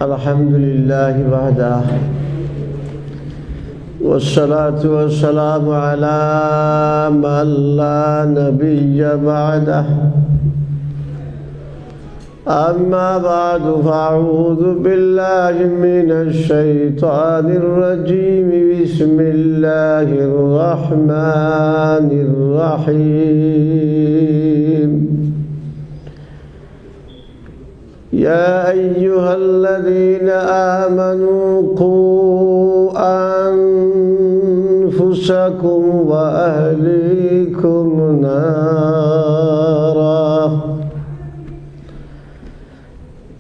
الحمد لله وحده والصلاة والسلام على من لا نبي بعده أما بعد فأعوذ بالله من الشيطان الرجيم بسم الله الرحمن الرحيم يا أيها الذين آمنوا قوا أنفسكم وأهليكم نارا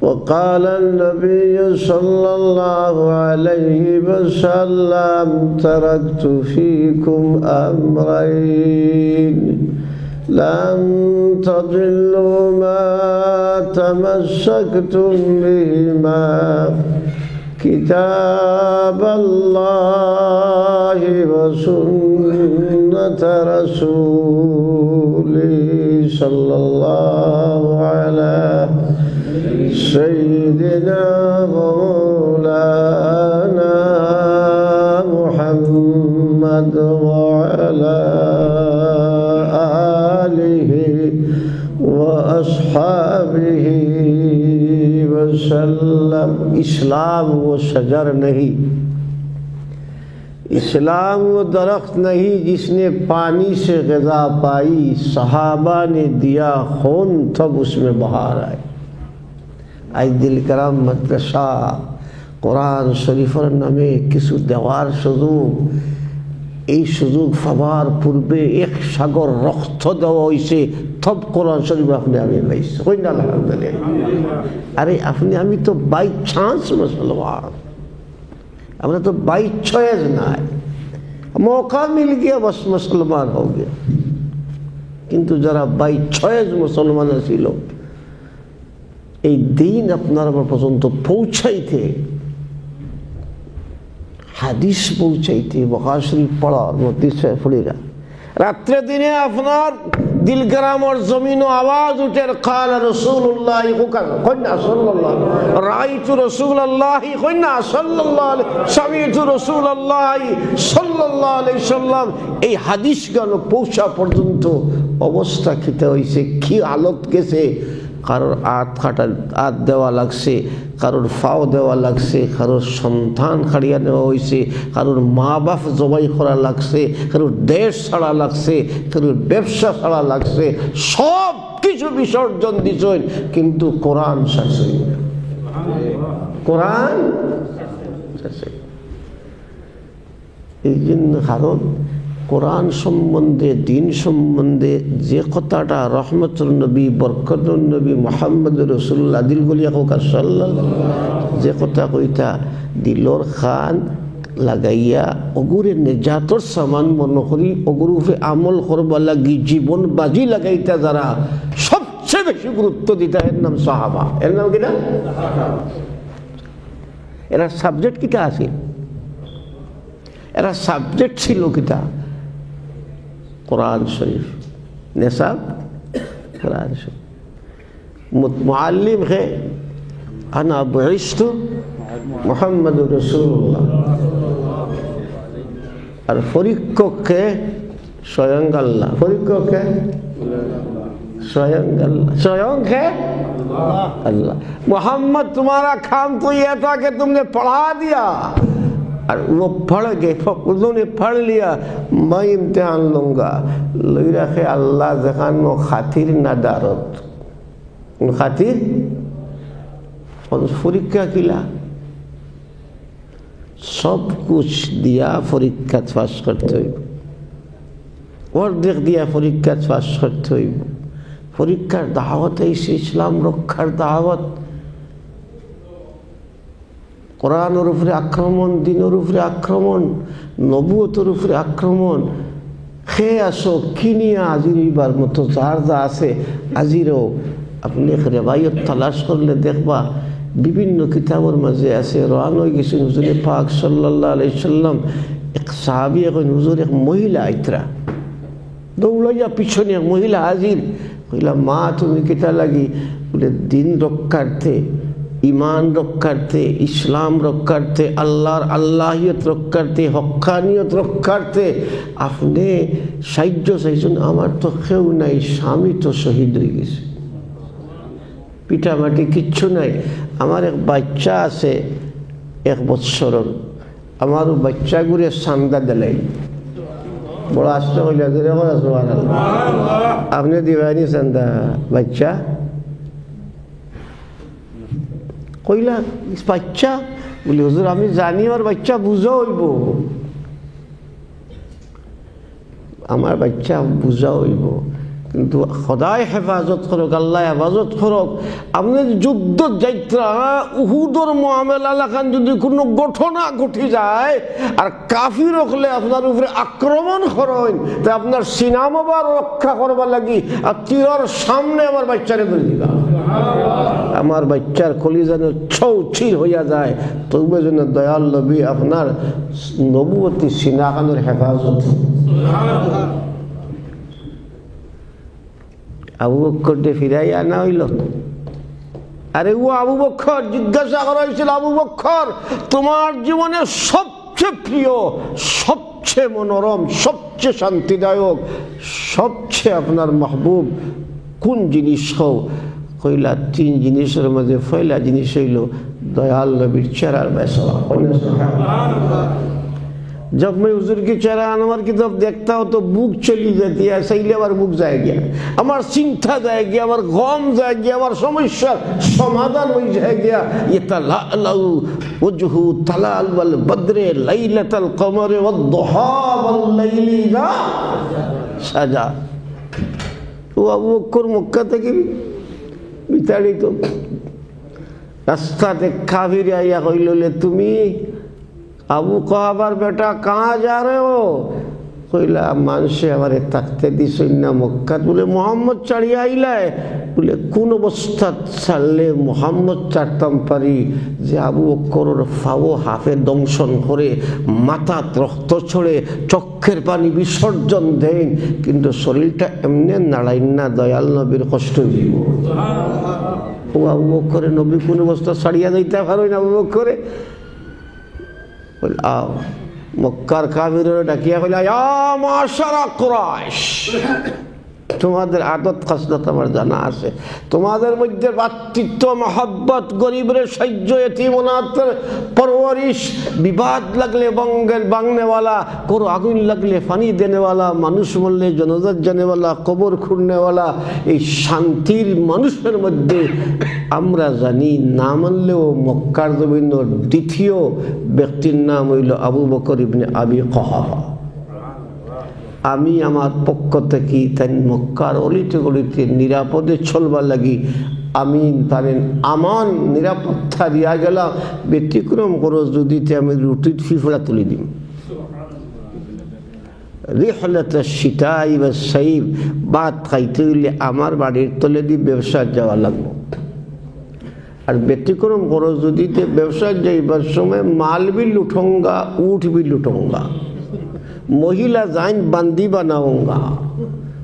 وقال النبي صلى الله عليه وسلم تركت فيكم أمرين لن تضلوا ما تمسكتم بهما كتاب الله وسنة رسوله صلى الله عليه سيدنا مولانا محمد وعلى آله وأصحابه वसल्लम। इस्लाम वो शजर नहीं, इस्लाम वो दरख्त नहीं जिसने पानी से ग़िज़ा पाई, सहाबा ने दिया खून तब उसमें बहार आई। आज दिल कराम मदरसा কোরআন শরীফের নামে কিছু দেওয়ার সুযোগ, এই সুযোগ পাওয়ার পূর্বে এক সাগর রক্ত দেওয়া হয়েছে, তব কোরআন শরীফ আপনি আমি পাইছি। আরে আপনি আমি তো বাই চান্স মুসলমান, আমরা তো বাই চয়েস নাই, মৌকা মিল গিয়া বস মুসলমান হো গিয়া। কিন্তু যারা বাই চয়েস মুসলমান ছিল, এই দিন আপনার আমার পর্যন্ত পৌঁছাইতে, হাদিস পৌঁছাইতে বুখারী শরীফ পড়ার মধ্যে পড়িরা রাত্রে দিনে আপনার দিলগ্রামের জমিন আওয়াজ উঠে কাল রাসূলুল্লাহ কন্যা সাল্লাল্লাহু রাআইতু রাসূলুল্লাহ কন্যা সাল্লাল্লাহু সামি'তু রাসূলুল্লাহ সাল্লাল্লাহু আলাইহি সাল্লাম। এই হাদিস গান পৌঁছা পর্যন্ত অবস্থা খেতে হয়েছে, কি হালত গেছে। কারোর হাত দেওয়া লাগছে, কারোর ফাও দেওয়া লাগছে, কারোর সন্তান খাড়িয়া নেওয়া হয়েছে, কারোর মা বাপ জবাই করা লাগছে, কারোর দেশ ছাড়া লাগছে, কারোর ব্যবসা ছাড়া লাগছে, সব কিছু বিসর্জন দিছেন, কিন্তু কোরআন শাসে, কোরআন শাসে। এই জন্য কারণ কোরআন সম্বন্ধে, দিন সম্বন্ধে যে কথাটা রহমতুল নবী, বরকতুল নবী মোহাম্মদ রসুল্লাহ দিল গলিয়া কোকা সাল্লাল্লাহু যে কথা কইতা দিলর খান লাগাইয়া অগুরে নেজাতর সামান মনে করি অগুরুফে আমল করবা লাগি জীবন বাজি লাগাইতা যারা সবচেয়ে বেশি গুরুত্ব দিতা, এর নাম সাহাবা। এর নাম কিনা? এরা সাবজেক্ট কিটা আছে, এরা সাবজেক্ট ছিল কিটা? কোরআন শরীফ, নেশাব কোরআন শরীফ। মুআল্লিম হে আনা বুইস্তু মুহাম্মাদুর রাসূলুল্লাহ, আর পরীক্ষক কে স্বয়ং আল্লাহ। পরীক্ষক কে स्वयं अल्लाह, स्वयं है अल्लाह। मोहम्मद तुम्हारा काम तो यह था कि तुमने पढ़ा दिया, और वो पढ़ गए, उन्होंने पढ़ लिया, मैं इम्तिहान लूँगा। लई रखे अल्लाह जखान नो खातिर ना दारत, उन खातिर परीक्षा किला सब कुछ दिया, परीक्षा पास करते हुए और देख दिया, परीक्षा पास करते हुए পরীক্ষার দাওয়াত, এই ইসলাম রক্ষার দাওয়াত। কোরআনের উপরে আক্রমণ, দিনের উপরে আক্রমণ, নবুয়তের উপরে আক্রমণ। খেয়ে আসো কিনিয়া আজির এইবার মতো যার যা আছে আজিরও আপনি রেবায়ত তালাশ করলে দেখবা বিভিন্ন কিতাবের মাঝে আছে। রওয়ানা হয়ে গেছেন হুজুর পাক সাল্লাল্লাহু আলাইহি সাল্লাম। এক সাহাবী এখন হুজুর, এক মহিলা আইতরা দৌড়াইয়া পিছনে, এক মহিলা হাজির। কইলা মা তুমি কেটা লাগি? বলে দিন রক্ষার্থে ইমান রক্ষার্থে, ইসলাম রক্ষার্থে, আল্লাহর আল্লাহিয়ত রক্ষার্থে, হক্কানিয়ত রক্ষার্থে আপনি সাহায্য চাইছেন। আমার তো কেউ নাই, স্বামী তো শহীদ হয়ে গেছে, পিঠামাটি কিচ্ছু নাই। আমার এক বাচ্চা আছে 1 বৎসরের, আমার বাচ্চা ঘুরে চান্দা দিলাই বড় আসতে হইলে আপনি দিবানি চান্দা বাচ্চা কইলা বাচ্চা বলি হুজুর আমি জানি আমার বাচ্চা বুঝা হইব, আমার বাচ্চা বুঝা হইব, কিন্তু সদায় হেফাজত করক, আল্লাহ হেফাজত করক। আপনি যুদ্ধ যাত্রা উহুদর মামলা লাখান যদি কোনো ঘটনা ঘটে যায় আর কাফির হলে আপনার উপরে আক্রমণ করেন, তা আপনার সিনামাবার রক্ষা করবার লাগি আর তীরের সামনে আমার বাচ্চারে করে দিবা, আমার বাচ্চার কলিজানো ছৌছির হইয়া যায়। তবে যেন দয়াল নবী আপনার নবুয়তী সিনাখানের হেফাজত। আবু বকরকে ফিরাই আনা হইল। আরে ও আবু বকর জিজ্ঞাসা করা হয়েছিল, আবু বকর তোমার জীবনে সবচেয়ে প্রিয়, সবচেয়ে মনোরম, সবচেয়ে শান্তিদায়ক, সবচেয়ে আপনার মাহবুব কোন জিনিস হও? কইলা 3 জিনিসের মধ্যে পয়লা জিনিস হইল দয়াল নবীর চেহারার বেসরা। जब मैं हुजूर की चेहरा अनवर की तरफ देखता हूँ तो भूख चली जाती है, सही हमार भूख जाएगी, हमार चिंता जाएगी, हमार गम जाएगी, हमार समस्या समाधान हो जाएगी। ये तलाअलु वजहु तलाअल वल बद्रे लैलतल कमर वद्दुहा वल लैली इज़ा सजा। वो अबू बकर मक्का থেকে বিতাড়িত রাস্তাতে কাফির আইয়া কইলে তুমি আবু কাহাবার বেটা कहाँ जा रहे हो? কইলা মানুষে আমারে থাকতে দিছই না মক্কা, বলে মোহাম্মদ চাড়িয়া আইলায়, বলে কোন অবস্থা ছাড়লে মোহাম্মদ চারতাম পারি যে আবু বকরের ফাও হাফে দংশন করে মাথাত রক্ত ছড়ে চক্ষের পানি বিসর্জন দেন, কিন্তু শরীরটা এমনি নাড়াইন না, দয়াল নবীর কষ্ট দিব। ও আবু বকরে নবী কোন অবস্থা ছাড়িয়া যাইতে পারো না? আবু বকরে आओ মক্কার কাফিররা ডাকিয়া কইলা ইয়া মাশারা কুরাইশ, তোমাদের আদত খাসলত আমার জানা আছে, তোমাদের মধ্যে ভ্রাতৃত্ব মহব্বত, গরিবের সাহায্য, এতিম অনাথের পরওয়ারিশ, বিবাদ লাগলে বাংনেওয়ালা, কোনো আগুন লাগলে পানি দেনেওয়ালা, মানুষ মরলে জনাজাত জানেওয়ালা, কবর খুঁড়নেওয়ালা, এই শান্তির মানুষের মধ্যে আমরা জানি না মানলেও মক্কার জমিনের দ্বিতীয় ব্যক্তির নাম হইল আবু বকর ইবনে আবি কুহাফা। আমি আমার পক্ষ থেকে তাই মক্কার অলিতে গলিতে নিরাপদে চলবার লাগি আমি তারেন আমান নিরাপত্তা দিয়া গেলাম। ব্যতিক্রম করো যদি আমি রুটির ফিফড়া তুলে দিম। রিহলাত শীতাই বা সাইব ভাত খাইতে হইলে আমার বাড়ির তলে দিয়ে ব্যবসায় যাওয়া লাগবে। আর ব্যতিক্রম করো যদি ব্যবসায় যাইবার সময় মাল भी लूटूंगा, ऊँट भी लूटूंगा, महिला जाइन बंदी बनाऊंगा,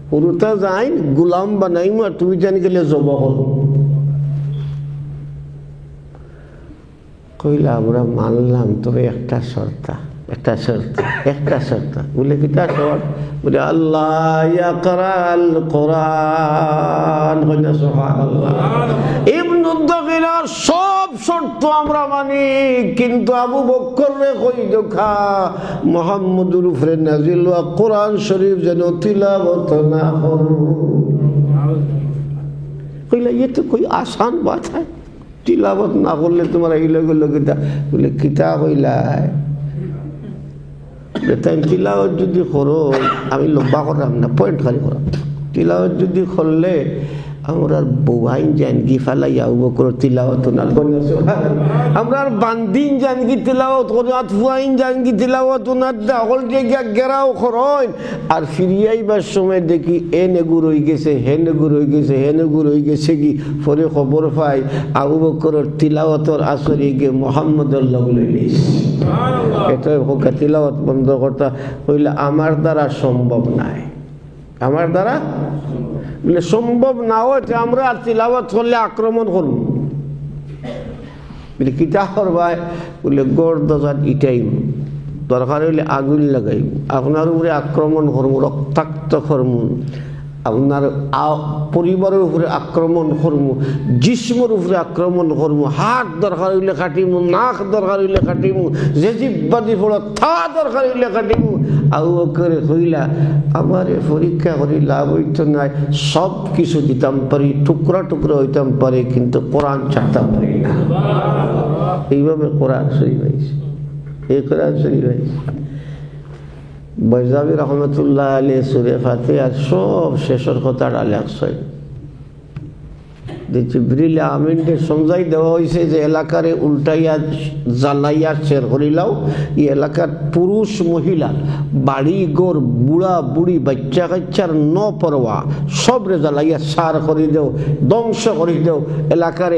पुरुता जाइन गुलाम बनाऊंगा, तुम जान के लिए जबा करो। কইলা আমরা মানলাম, তবে একটা শর্ত, একটা শর্ত, একটা শর্ত। বলে কিটা শর্ত? বলে আল্লাহ ইয়াকরাল কোরআন। কইলা সুবহানাল্লাহ। ইবনু দাগিলার সব শর্ত আমরা মানি, কিন্তু আবু বকর রে কই দেখা মুহাম্মদুর উপরে নাজিল হওয়া কোরআন শরীফ যেন তিলাওয়াত না করো। কইলা ये तो कोई आसान बात है, तिलावत ना करले तुम्हारा इले गलो किता? बोले किता कइला बेटा तिलावत যদি করো, আমি লম্বা করাম না, পয়েন্ট খালি করাম। তিলাওয়াত যদি করলে আমরা বউহাইন জানগি ফালাইয়া আবু বকর তিলাওয়াত না করলে আমরা বান্দিন জানগি তিলাওয়াত করে, আতফুয়াইন জানগি তিলাওয়াত না দখল দিয়ে গেরাও করন। আর ফিরিয়াইবার সময় দেখি এ নেগুর হয়ে গেছে, হে নেগুর হয়ে গেছে, হে নেগুর হয়ে গেছে, কি পরে খবর পাই আবু বকরের তিলাওয়াতর আসরে গিয়ে মোহাম্মদের লগ লইলিস। এটা হোকা তিলাওয়াত বন্ধ করতে হইলে আমার দ্বারা সম্ভব নাই, আমার দ্বারা বলে সম্ভব না হইতে আমরা তিলাওয়াত করলে আক্রমণ করব। বলে কিতা করবাই? বলে গড় দজাত ইটাইম, দরকার হইলে আগুন লাগাইম, আপনার উপরে আক্রমণ করবো, রক্তাক্ত করবো, আপনার পরিবারের উপরে আক্রমণ করবো, জিসমর উপরে আক্রমণ করবো, হাত দরকার হইলে কাটিমু, নাক দরকার হইলে কাটিমু, যে জিব্বাদি পড়ো থা দরকার হইলে কাটিমু। আবু বকর কইলা আমার পরীক্ষা করি লাভ হইত নাই, সব কিছু দিতাম পারি, টুকরা টুকরা হইতাম পারি, কিন্তু কোরআন ছাড়তাম পারি না। এইভাবে কোরআন শরীফ হয়েছে, এই কোরআন শরীফ হয়েছে। বৈজাবি রহমতুল্লাহ আলাইহি সূরা ফাতিহার সব শেষের কথাটা লেখছে যে জিবরিল আমিনকে সমঝাই দেওয়া হয়েছে যে এলাকারে উল্টাইয়া জ্বালাইয়া শের করিলাও, এই এলাকার পুরুষ মহিলা বাড়ি ঘর বুড়া বুড়ি বাচ্চা কাচ্চার ন পরোয়া সবরে জ্বালাইয়া সার করে দেও, ধ্বংস করে দেও। এলাকারে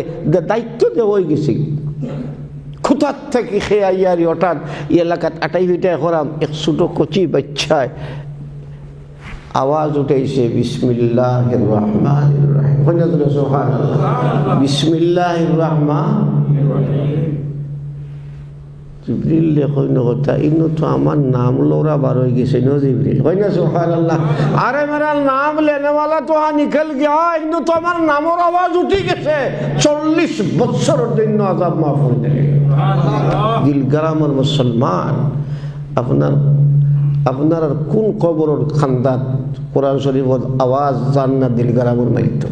দায়িত্ব দেওয়া হয়ে গেছে। খুতার থেকে খেয়ে আইয়ারি হঠাৎ এই এলাকাত আটাই হইটাই করাম, এক ছোটো কচি বাচ্চায় আওয়াজ উঠেছে বিসমিল্লাহির রহমানির রহিম, সুবহানাল্লাহ, বিসমিল্লাহির রহমানির রহিম। জিবরিল কইন কথা ইনো তো আমার নাম লোরা বার হয়ে গেছে নো জিবরিল, কইনা সুবহানাল্লাহ। আরে মেরা নাম লেনে वाला তো নিকল গয়া, ইনো তো আমার নামের আওয়াজ উঠে গেছে। 40 বছরের জন্য আযাব মাফ হয়ে যাবে। দিলগ্রামের মুসলমান, আপনার কোন কবরের খান্দাত কোরআন শরীফের আওয়াজ জান না? দিলগ্রামের মাইতো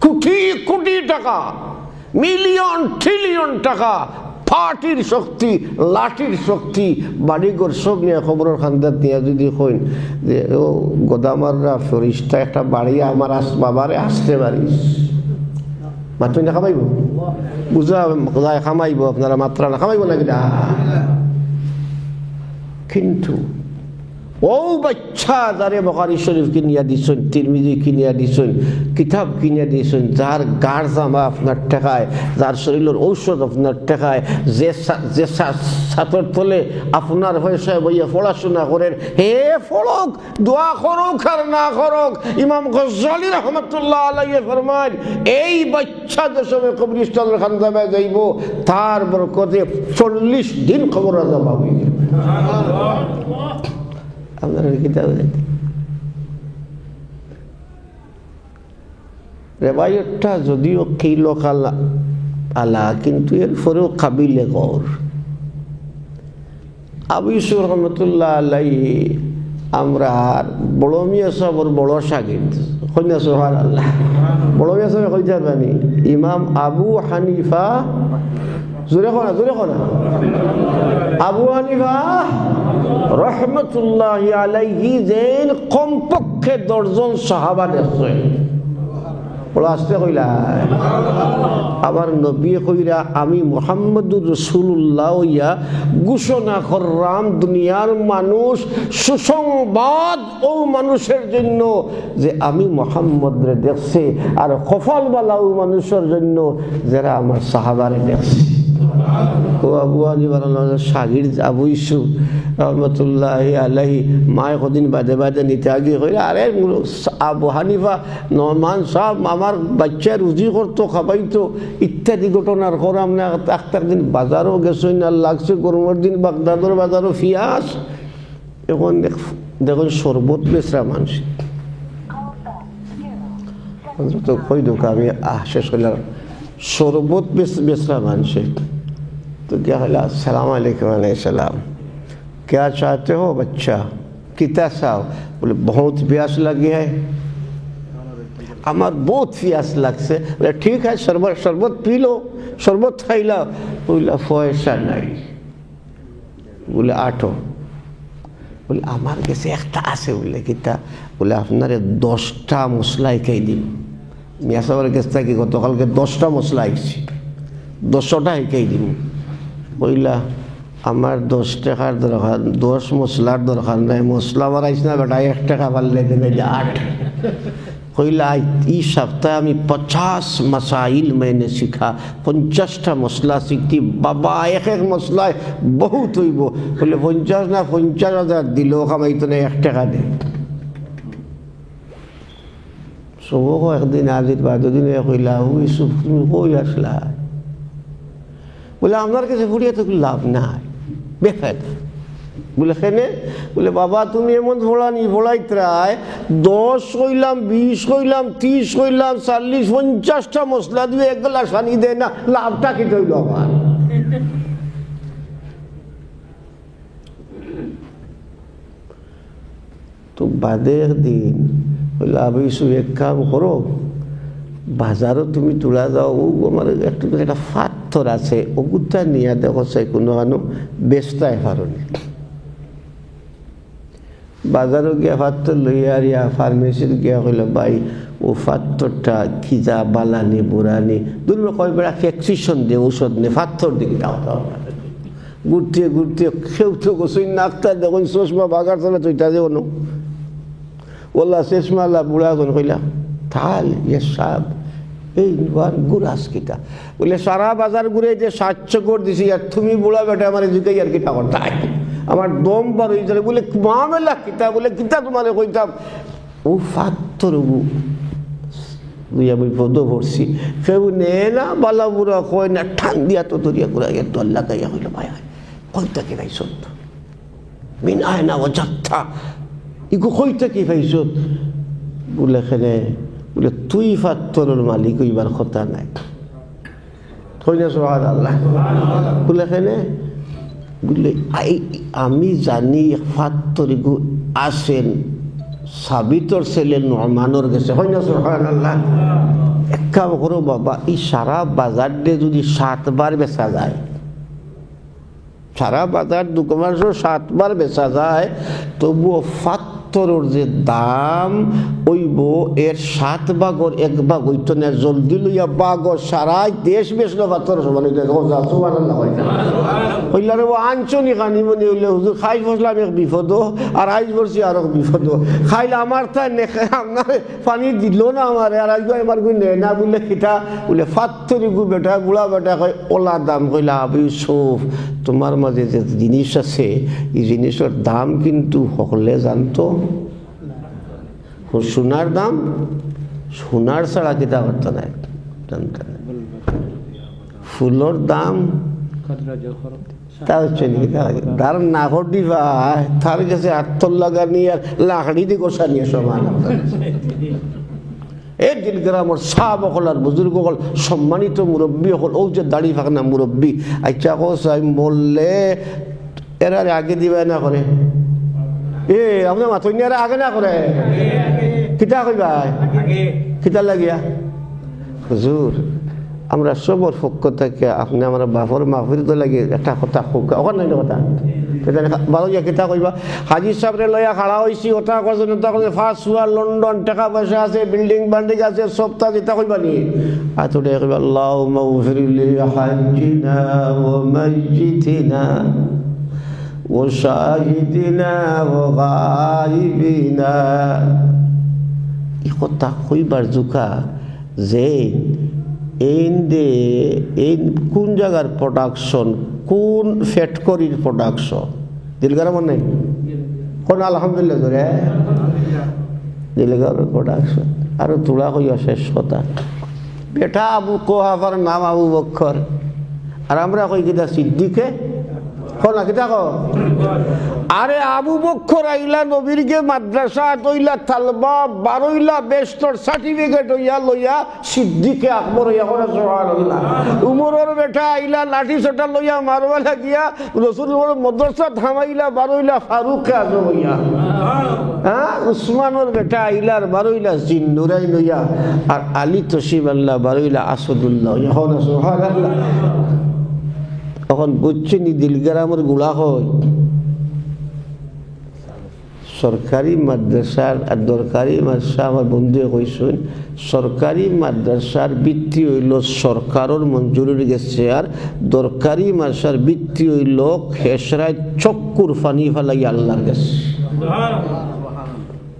কোটি কোটি টাকা, মিলিয়ন ট্রিলিয়ন টাকা, পার্টির শক্তি, লাঠির শক্তি, বাড়িঘর সব নিয়ে খবরের খান্দাত নিয়ে যদি কইন যে ও গোদামাররা ফরিস্তা একটা বাড়ি আমার বাবারে আসতে পারিস, মাত্র না খামাইব, বুঝা কোথায় খামাইব, আপনারা মাত্রা না খামাইব না কিনা? কিন্তু ও বাচ্চা যারে বুখারী শরীফ কিনিয়া দিছেন, তিরমিজি কিনিয়া দিছেন, কিতাব কিনিয়া দিছেন, যার গার জামা আপনার ঠেকায়, যার শরীরের ঔষধ আপনার ঠেকায়, যে ছাতর তলে আপনার পয়সায় বইয়া পড়াশোনা করেন, হে ফড়ক দোয়া করুক আর না করুক, ইমাম গজ্জালী রহমতুল্লাহ আলাইহি ফরমান এই বাচ্চা যে সময় কবরস্থানের খানজামায় যাইব তার বরকতে 40 দিন কবর আযাব হবে। আপনারা কিতাব রেবায়তটা যদিও কিলকাল আলা, কিন্তু এরপরেও কাবিলে গৌর। আবু ইউসুফ রহমতুল্লাহ আলাইহি আমরা বড় মিয়া সাহেবের বড় শাগির্দ, কইনা সুবহানাল্লাহ। বড় মিয়া সাহেব কইতে পারি ইমাম আবু হানিফা, জোরে কোনা আবু হানিফা রহমতুল্লাহি আলাইহি যেন কমপক্ষে 10 জন সাহাবা দেখছেন। বড় আসতে কইলা আবার নবী কইরা আমি মুহাম্মদুর রাসূলুল্লাহ ইয়া ঘোষণা করলাম দুনিয়ার মানুষ সুসংবাদ ও মানুষের জন্য যে আমি মুহাম্মদরে দেখছে, আর কপালওয়ালা ও মানুষের জন্য যারা আমার সাহাবারে দেখছে। ও আবু হানিফার শাগির্দ আবু ইউসুফ রহমতুল্লাহি আলাইহি মায় কদিন বাদে বাদে নিতে আগে কইরা আরে আবু হানিফা নমান সাহেব আমার বাচ্চা রুজি করতো, খাবাইতো ইত্যাদি ঘটনার পরে আমরা একটা দিন বাজারও গেছেন, আর লাগছে গরমের দিন বাগদাদর বাজারও পিঁয়াজ, এখন দেখুন শরবত বেচরা মানুষ তো কই দোকা আমি শেষ করলাম, शरबत बेचरा मानसे तो क्या हाल अस्सलाम वालेकुम अलैहिस्सलाम, क्या चाहते हो बच्चा, कितना साहब? बोले बहुत प्यास लगी है, हमार बहुत प्यास लगसे। बोले ठीक है शरबत शरबत पी लो, शरबत खाई लो। बोला पैसा नहीं, बोले आठो। बोले हमार कैसे एक आसे, बोले कितना? बोले আপনারে 10টা মশলাই খাই দিন। মিয়া সাহেবের কাছ থেকে গতকালকে 10টা মশলা আইছি, 10টা খাই দিন। কইলা আমার 10 টাকার দরকার, 10 মশলার দরকার নাই, মশলা বাড়াইছ না বেটা, 1 টাকা পারলে দেন 8। কইলা এই সপ্তাহে আমি 50 মাসাইল मैंने শিখা, 50টা মশলা শিখতি। বাবা এক এক মশলায় বহুত হইব। বলে 50 না 50,000 দিলেও কামাইতো না, 1 টাকা দে। সবক একদিন আজির বাদ দিন কইলা ইউসুফ তুমি কই আসলা? বলে আপনার কাছে ফুড়িয়ে তো লাভ নাই, বেফায়দা। বলে কেনে? বলে বাবা তুমি এমন ফোড়ানি ফোড়াইত্রায় 10 কইলাম, 20 কইলাম, 30 কইলাম, 40, 50টা মশলা দিয়ে এক গ্লাস পানি দেয় না, লাভটা কি তৈল আমার? তো বাদে একদিন বললো আবিসু এক কাম করো, বাজারও তুমি তোলা যাও, ও আমার একটু একটা পাথর আছে, ওগুটা নিয়ে দেখো চাই কোনো বেচতায় পারনি। বাজারও গিয়া পাথর লইয়া আরিয়া ফার্মেসির গিয়া হইল ভাই ও পাথরটা খিজা বালানি বুড়ানি দুর্বে কয় বেড়া প্রেসক্রিপশন দিয়ে ঔষধ নে পাথর দিকে ঘুরতে ঘুরতে কেউ তো গোসই নাকটা দেখুন চশমা বাগার চলে তুইটা যে অনু ওল্লা চশমাল্লা বুড়া গুন কইলা থাল ইয়ে সাহেব এই গুড়াস কিটা বলে সারা বাজার ঘুরে যে 700 করে দিছি আর তুমি বুড়া বেটা আমার এদিকে আর কিটা করতে আমার দম বার হয়ে যাবে। বলে মামেলা কিতা? বলে কিতা তোমার কইতাম ও পাথর বিপদ পড়ছি, কেউ নে না বালা বুড়া কয় না, ঠান দিয়া তো তরিয়া করে একটু আল্লাহ গাইয়া হইল ভাই কইতা কি ভাই সত্য মিন আয় না ও যাত্রা ইগো কইতা কি ভাইছ? বলে খেলে বলে তুই পাথরের মালিক হইবার কথা নাই, কই না সুবহানাল্লাহ। বলে খেলে বলে আমি জানি পাথর ইগো আসেন সাবিতর ছেলে নরমানোর গেছে, হয় না সুবহানাল্লাহ। এক কাম করো বাবা, এই সারা বাজার দিয়ে যদি 7 বার বেচা যায়, সারা বাজার দোকান 7 বার বেচা যায়, তবুও পাথরের যে দাম ওইব এর 7 ভাগের 1 ভাগ হইতো না। জলদি লইয়া বাগর সারা দেশ বেচলো পাথর সমান হইলারে ও আঞ্চনি খানি মনে হইলে হুজুর খাই বসলাম এক বিপদ আর আইজ বলছি আর এক বিপদ খাইলে আমার তাই আপনার পানি দিল না আমার আর আইজ আমার গুই নেয় না বললে কিটা বলে পাথরি গু বেটা বুড়া বেটা কয় ওলা দাম কইলা আবি সৌফ তোমার মাঝে যে জিনিস আছে এই জিনিসের দাম কিন্তু সকলে জানতো। সোনার দাম সোনার ছাড়া কিতা করতে নাই জানতে না, ফুলের দাম তা হচ্ছে তার নাগর দিবা তার কাছে আত্মর লাগানি আর লাকড়ি দিয়ে গোসা নিয়ে সমান। এই দিলগ্রামের সাহাব হল আর বুজুর্গ হল সম্মানিত মুরব্বী হল, ও যে দাড়ি ফাঁকনা মুরব্বী আচ্ছা কোসাই মরলে এরা আগে দিবে না করে এ আপনার মাথা আগে না করে কিতা কইবা কিতা লাগিয়া হুজুর আমরা সবর পক্ষ থেকে আপনি আমার বাপর মাহফিল লাগে একটা কথা ওখান নাই কথা ভালো গিয়া কিতা কইবা হাজির সাহেবরে লইয়া খাড়া হয়েছি ওটা করছেন ওটা করছে ফার্স্ট ওয়ার লন্ডন টাকা পয়সা আছে বিল্ডিং বান্ডিং আছে সপ্তাহ কিতা কইবা নি আতুরে কইবা আল্লাহুম্মা গফিরলি হাজ্জিনা ওয়া মাইয়িতিনা ওয়া শাহিদিনা ওয়া গায়িবিনা। এই কথা কইবার জুকা যে এই কোন জায়গার প্রোডাকশন কোন ফ্যাক্টরির প্রোডাকশন দিলগার মনে নাই কোন আলহামদুলিল্লাহ ধরে দিলগার প্রোডাকশন আর তোলা হইয়া শেষ কথা বেটা আবু কোহাফার নাম আবু বক্কর আর আমরা কই কিতা সিদ্দিকে কোনা কিতা কো আরে আবু বক্কর আইলা নবীর গে মাদ্রাসা তইলা তালবা 12 বেস্টর সার্টিফিকেট হইয়া লইয়া সিদ্দিকে আকবর হইয়া করে সুবহানাল্লাহ। উমরের বেটা আইলা লাঠি সোটা লইয়া মারবা লাগিয়া রাসূলুল্লাহ মাদ্রাসা থামাইলা 12 ফারুক আজম হইয়া হ্যাঁ উসমানের বেটা আইলার 12 জিন্নুরাই লইয়া আর আলী তশিব আল্লাহ 12 আসাদুল্লাহ হইয়া করে সুবহানাল্লাহ। তখন বুঝছেনি দিলগ্রামের গুলা হয় সরকারি মাদ্রাসার আর দরকারি মাদ্রাসা আমার বন্ধু কইসুন সরকারি মাদ্রাসার বৃত্তি হইল সরকারের মঞ্জুরির গেছে আর দরকারি মাদ্রাসার বৃত্তি হইল খেসরায় চক্কুর ফানি ফেলাই আল্লাহর গেছে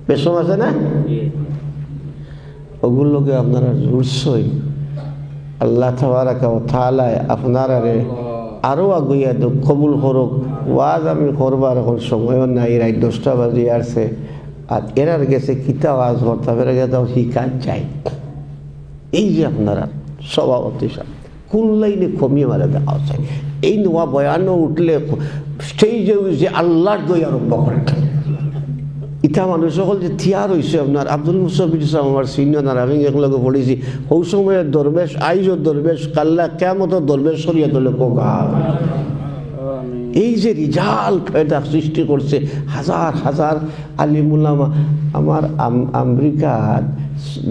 পেশম আছে না ওগুলোকে আপনারা জুড়ছই আল্লাহ তাবারাকা ওয়া তাআলা আপনারা আরো আগুইয়া কবুল করুক। ওয়াজ আমি করবার এখন সময়ও নাই রাত 10টা বাজে আসছে আর এরার গেছে কিতা ওয়াজ করতে এরা গেছে শিকার চাই এই যে আপনারা সভাপতি সাহেব কোন লাইনে কমিয়ে মারা দেখা যায়। এই নোয়া বয়ানও উঠলে স্টেজে যে আল্লাহর দই আরম্ভ করে ইটা মানুষ সকল যে থিয়ার হয়েছে আপনার আব্দুল মুসাফির ইসলাম আমার সিনিয়র আর আমি একলগে পড়েছি ওই সময়ের দরবেশ আইজও দরবেশ কাল্লা কেমতো দরবেশ সরিয়া তোলে কোগা। এই যে রিজাল ফেদা সৃষ্টি করছে হাজার হাজার আলিমুলামা। আমার আমেরিকার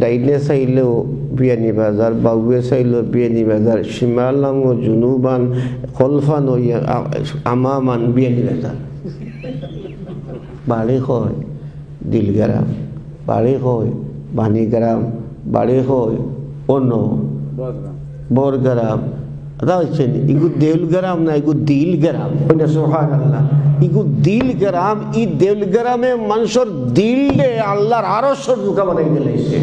ডাইনে চাইলেও বিয়ানি বাজার, বাউয়ে চাইলেও বিয়ানি বাজার, শিমালাং ও জুনুবান কলফান ও আমামান বিয়ানি বাজার। বাড়ি হয় দিলগ্রাম, বাড়ি হয় বাণীগ্রাম, বাড়ি হয় অন্য বরগ্রাম। আদা হচ্ছেন ইগু দেউলগ্রাম না ইগু দিলগ্রাম। সুবহানাল্লাহ, ইগু দিলগ্রাম। ই দেউলগ্রামে মানুষের দিলে আল্লাহর আরো সরজুকা বানাই দিলাইছে।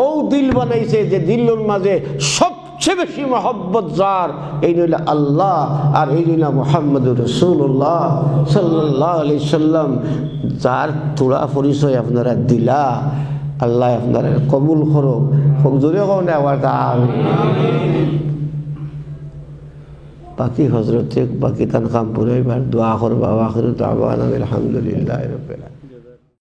ও দিল বানাইছে যে দিলের মাঝে সবচেয়ে বেশি মহব্বত যার, এই নইল আল্লাহ আর এই নইল মুহাম্মদুর রাসূলুল্লাহ সাল্লাল্লাহু আলাইহি সাল্লাম। যার তোরা পরিচয় আপনারা দিলা, আল্লাহ আপনারা কবুল করুক। খুব জোরে কোন আওয়াজ আমিন। বাকি হজরত বাকি তান কাম পুরো এবার দোয়া করবা। আখির দাওয়ানা আলহামদুলিল্লাহি রাব্বিল আলামিন।